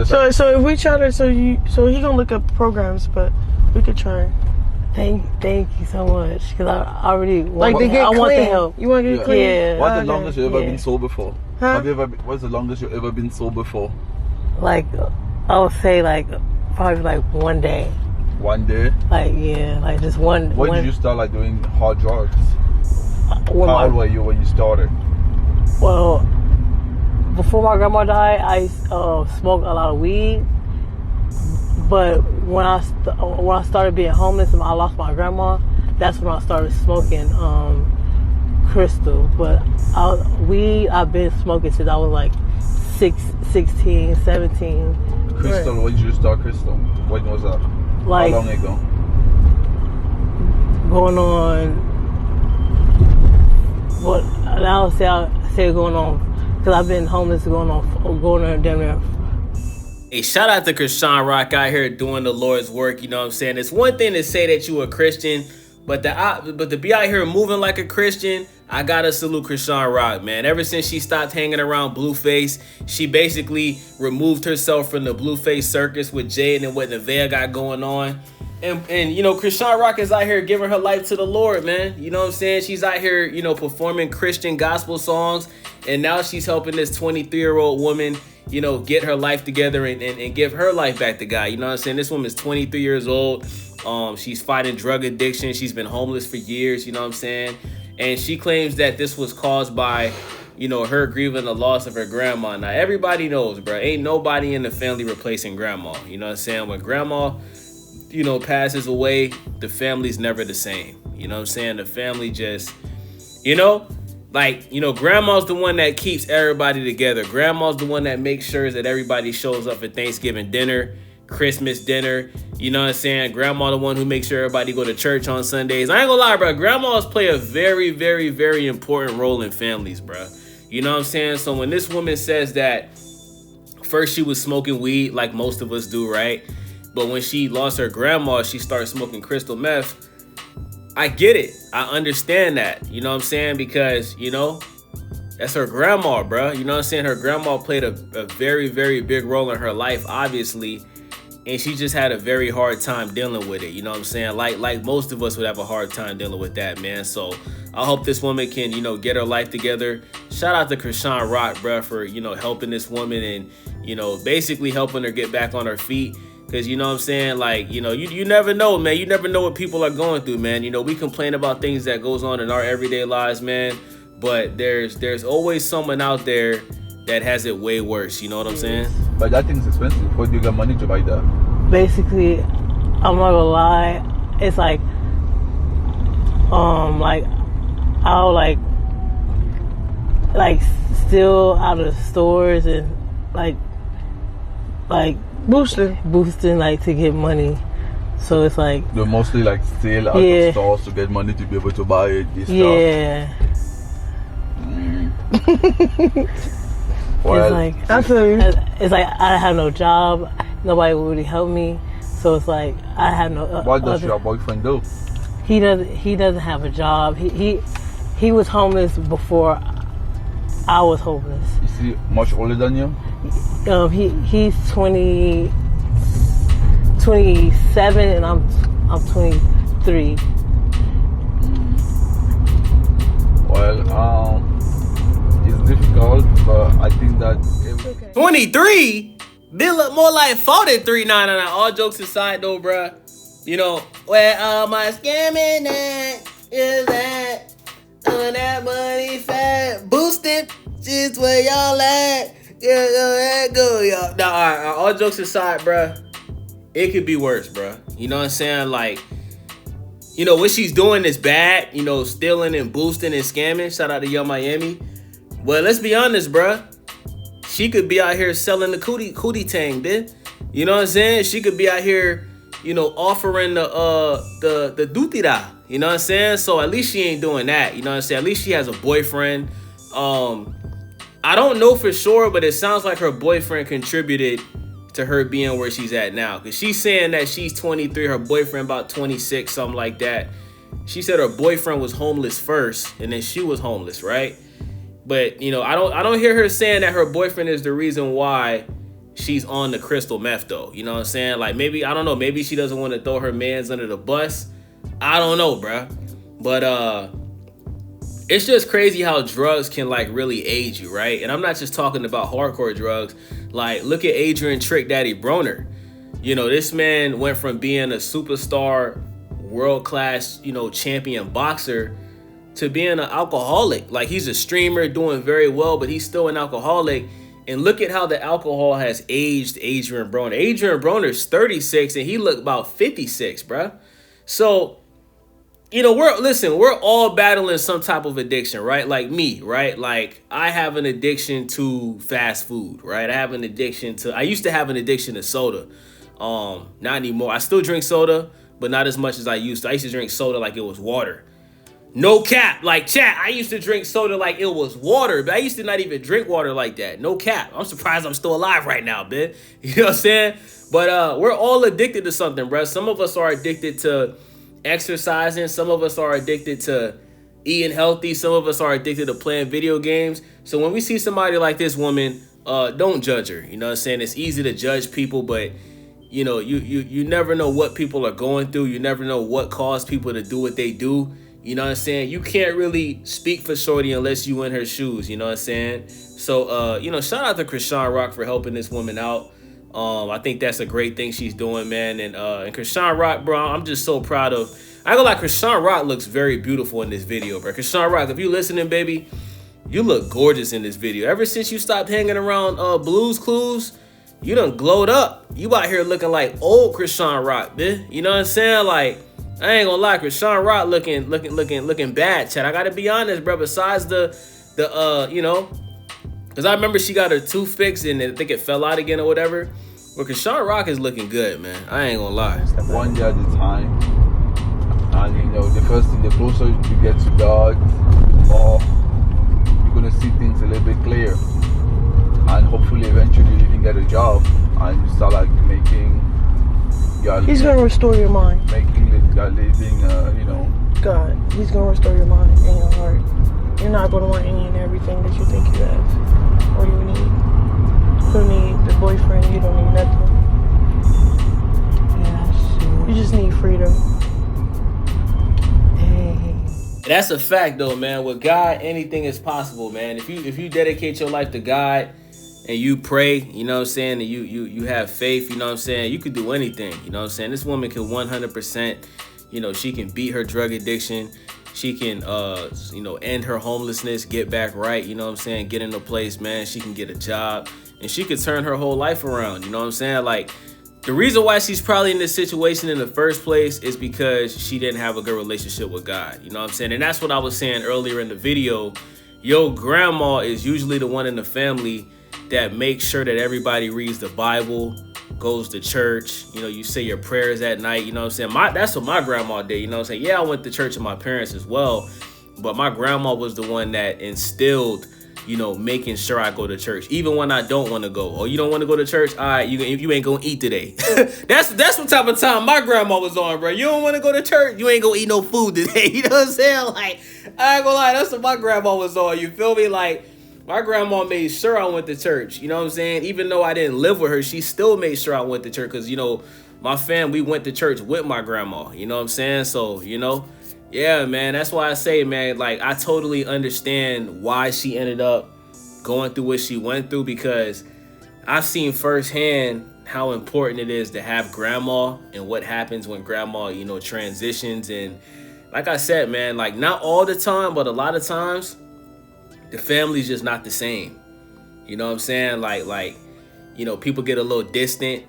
just so if we try to, so he gonna look up programs, but we could try. Thank you so much, because I already want, like to get I clean. Want the help. You want to get clean? Yeah. What's the longest you ever been sober for? Huh? What's the longest you ever been sober for? Like, I would say like probably like 1 day. 1 day? Like, yeah, like just one. When did you start like doing hard drugs? How old were you when you started? Well, before my grandma died, I smoked a lot of weed. But when I started being homeless and I lost my grandma, that's when I started smoking crystal. But weed, I've been smoking since I was like 16, 17. Crystal, right. When did you start crystal? When was that? Like, how long ago? Going on, what I would say going on, because I've been homeless going on damn near. Hey, shout out to Chrisean Rock out here doing the Lord's work. You know what I'm saying? It's one thing to say that you a Christian, but to be out here moving like a Christian, I gotta salute Chrisean Rock, man. Ever since she stopped hanging around Blueface, she basically removed herself from the Blueface circus with Jade and what Nevaeh got going on. And you know, Chrisean Rock is out here giving her life to the Lord, man. You know what I'm saying? She's out here, you know, performing Christian gospel songs, and now she's helping this 23-year-old woman, you know, get her life together and give her life back to God. You know what I'm saying? This woman's 23 years old. She's fighting drug addiction. She's been homeless for years, you know what I'm saying? And she claims that this was caused by, you know, her grieving the loss of her grandma. Now, everybody knows, bro, ain't nobody in the family replacing grandma. You know what I'm saying? When grandma, you know, passes away, the family's never the same. You know what I'm saying? The family just, you know, like, you know, grandma's the one that keeps everybody together. Grandma's the one that makes sure that everybody shows up for Thanksgiving dinner, Christmas dinner. You know what I'm saying? Grandma the one who makes sure everybody go to church on Sundays. I ain't gonna lie, bro. Grandmas play a very, very, very important role in families, bro. You know what I'm saying? So when this woman says that first she was smoking weed like most of us do, right? But when she lost her grandma, she started smoking crystal meth. I get it. I understand that. You know what I'm saying? Because, you know, that's her grandma, bro. You know what I'm saying? Her grandma played a very, very big role in her life, obviously. And she just had a very hard time dealing with it. You know what I'm saying? Like most of us would have a hard time dealing with that, man. So I hope this woman can, you know, get her life together. Shout out to Chrisean Rock, bro, for, you know, helping this woman and, you know, basically helping her get back on her feet. Because, you know what I'm saying, like, you know, you never know, man. You never know what people are going through, man. You know, we complain about things that goes on in our everyday lives, man. But there's always someone out there that has it way worse. You know what I'm saying? But that thing's expensive. Where do you get money to buy that? Basically, I'm not gonna lie. It's like, I'll like steal out of stores and like boosting like to get money. So it's like they mostly like steal out of stores to get money to be able to buy this stuff. Yeah. Well, it's like I have no job. Nobody will really help me. So it's like I have no. What does your boyfriend do? He doesn't have a job. He was homeless before I was homeless. Is he much older than you? He's 27 and I'm 23. Well, it's difficult, but I think that 23? They look more like 43. Nah. All jokes aside, though, bruh. You know, where all my scamming at is that on that money fat boosted. Just where y'all at. Yeah, go, y'all. Nah, all right, all jokes aside, bruh. It could be worse, bruh. You know what I'm saying? Like, you know, what she's doing is bad. You know, stealing and boosting and scamming. Shout out to Young Miami. Well, let's be honest, bruh. She could be out here selling the cootie tang, bitch. You know what I'm saying? She could be out here, you know, offering the dutira. You know what I'm saying? So at least she ain't doing that. You know what I'm saying? At least she has a boyfriend. I don't know for sure, but it sounds like her boyfriend contributed to her being where she's at now. Because she's saying that she's 23, her boyfriend about 26, something like that. She said her boyfriend was homeless first, and then she was homeless, right? But, you know, I don't hear her saying that her boyfriend is the reason why she's on the crystal meth though. You know what I'm saying? Like maybe, I don't know, maybe she doesn't want to throw her mans under the bus. I don't know, bruh. But it's just crazy how drugs can like really age you, right? And I'm not just talking about hardcore drugs. Like look at Adrian Trick Daddy Broner. You know, this man went from being a superstar, world-class, you know, champion boxer to being an alcoholic. Like he's a streamer doing very well, but he's still an alcoholic. And look at how the alcohol has aged Adrian Broner. Adrian Broner's 36 and he looked about 56, bruh. So, you know, we're all battling some type of addiction, right? Like me, right? Like I have an addiction to fast food, right? I used to have an addiction to soda. Not anymore. I still drink soda, but not as much as I used to. I used to drink soda like it was water. No cap, like chat, I used to drink soda like it was water, but I used to not even drink water like that. No cap. I'm surprised I'm still alive right now, man. You know what I'm saying? But we're all addicted to something, bro. Some of us are addicted to exercising. Some of us are addicted to eating healthy. Some of us are addicted to playing video games. So when we see somebody like this woman, don't judge her. You know what I'm saying? It's easy to judge people, but you know, you never know what people are going through. You never know what caused people to do what they do. You know what I'm saying? You can't really speak for Shorty unless you in her shoes. You know what I'm saying? So, you know, shout out to Chrisean Rock for helping this woman out. I think that's a great thing she's doing, man. And Chrisean Rock, bro, I'm just so proud of. I go like Chrisean Rock looks very beautiful in this video, bro. Chrisean Rock, if you listening, baby, you look gorgeous in this video. Ever since you stopped hanging around Blue's Clues, you done glowed up. You out here looking like old Chrisean Rock, bitch. You know what I'm saying? Like, I ain't gonna lie, Chrisean Rock looking bad, chat. I gotta be honest, bro. Besides the you know, because I remember she got her tooth fixed and I think it fell out again or whatever. But Chrisean Rock is looking good, man. I ain't gonna lie. One day at a time. And you know, the closer you get to God, the more you're gonna see things a little bit clearer. And hopefully eventually you can get a job and you start like making. He's gonna restore your mind. Living, you know. God, he's gonna restore your mind and your heart. You're not gonna want any and everything that you think you have or you need. You don't need the boyfriend. You don't need nothing. Yeah, you just need freedom. That's a fact, though, man. With God, anything is possible, man. If you dedicate your life to God and you pray, you know what I'm saying, and you have faith, you know what I'm saying, you could do anything, you know what I'm saying. This woman can 100%, you know, she can beat her drug addiction. She can, you know, end her homelessness, get back right, you know what I'm saying, get in a place, man. She can get a job, and she could turn her whole life around, you know what I'm saying. Like, the reason why she's probably in this situation in the first place is because she didn't have a good relationship with God, you know what I'm saying. And that's what I was saying earlier in the video. Your grandma is usually the one in the family that makes sure that everybody reads the Bible, goes to church, you know, you say your prayers at night, you know what I'm saying. That's what my grandma did, you know what I'm saying. Yeah, I went to church with my parents as well, but my grandma was the one that instilled, you know, making sure I go to church, even when I don't want to go. Oh, you don't want to go to church? All right, you ain't gonna eat today. that's what type of time my grandma was on, bro. You don't want to go to church? You ain't gonna eat no food today. You know what I'm saying? Like, I ain't gonna lie, that's what my grandma was on. You feel me? Like, my grandma made sure I went to church, you know what I'm saying? Even though I didn't live with her, she still made sure I went to church because, you know, my fam, we went to church with my grandma, you know what I'm saying? So, you know, yeah, man, that's why I say, man, like, I totally understand why she ended up going through what she went through, because I've seen firsthand how important it is to have grandma and what happens when grandma, you know, transitions. And like I said, man, like, not all the time, but a lot of times, the family's just not the same. You know what I'm saying? Like, you know, people get a little distant.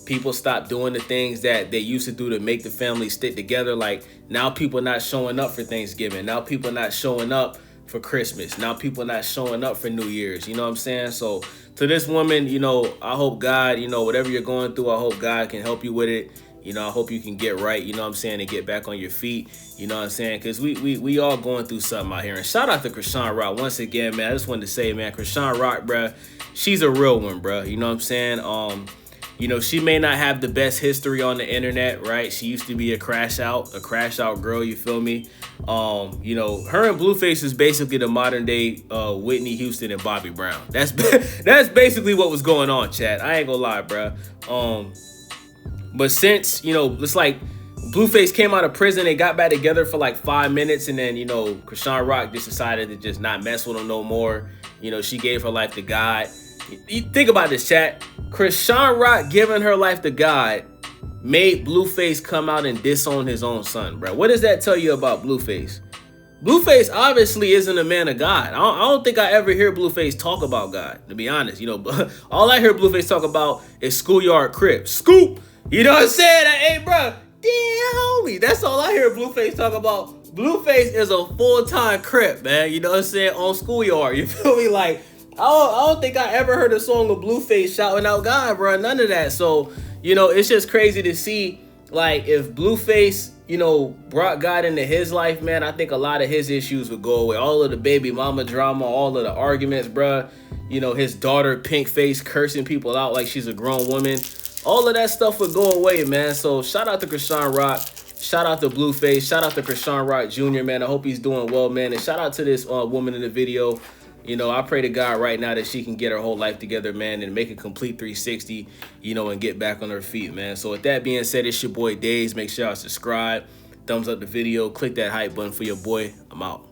People stop doing the things that they used to do to make the family stick together. Like, now people not showing up for Thanksgiving. Now people not showing up for Christmas. Now people not showing up for New Year's. You know what I'm saying? So to this woman, you know, I hope God, you know, whatever you're going through, I hope God can help you with it. You know, I hope you can get right, you know what I'm saying, and get back on your feet, you know what I'm saying, because we all going through something out here. And shout out to Chrisean Rock once again, man. I just wanted to say, man, Chrisean Rock, bruh, she's a real one, bruh, you know what I'm saying. You know, she may not have the best history on the internet, right? She used to be a crash out girl, you feel me? You know, her and Blueface is basically the modern day Whitney Houston and Bobby Brown. That's basically what was going on, chat. I ain't gonna lie, bruh. But since, you know, it's like Blueface came out of prison, they got back together for like 5 minutes, and then, you know, Chrisean Rock just decided to just not mess with him no more. You know, she gave her life to God. You think about this, chat. Chrisean Rock giving her life to God made Blueface come out and disown his own son, bro. What does that tell you about Blueface? Blueface obviously isn't a man of God. I don't think I ever hear Blueface talk about God, to be honest. You know, all I hear Blueface talk about is schoolyard crib. Scoop! You know what I'm saying? Hey, bro, damn, homie. That's all I hear Blueface talk about. Blueface is a full-time crip, man. You know what I'm saying? On schoolyard. You feel me? Like, I don't think I ever heard a song of Blueface shouting out God, bro. None of that. So, you know, it's just crazy to see, like, if Blueface, you know, brought God into his life, man, I think a lot of his issues would go away. All of the baby mama drama, all of the arguments, bro. You know, his daughter, pink face, cursing people out like she's a grown woman. All of that stuff would go away, man. So shout out to Chrisean Rock. Shout out to Blueface. Shout out to Chrisean Rock Jr., man. I hope he's doing well, man. And shout out to this woman in the video. You know, I pray to God right now that she can get her whole life together, man, and make a complete 360, you know, and get back on her feet, man. So with that being said, it's your boy Days. Make sure y'all subscribe, thumbs up the video, click that hype button for your boy. I'm out.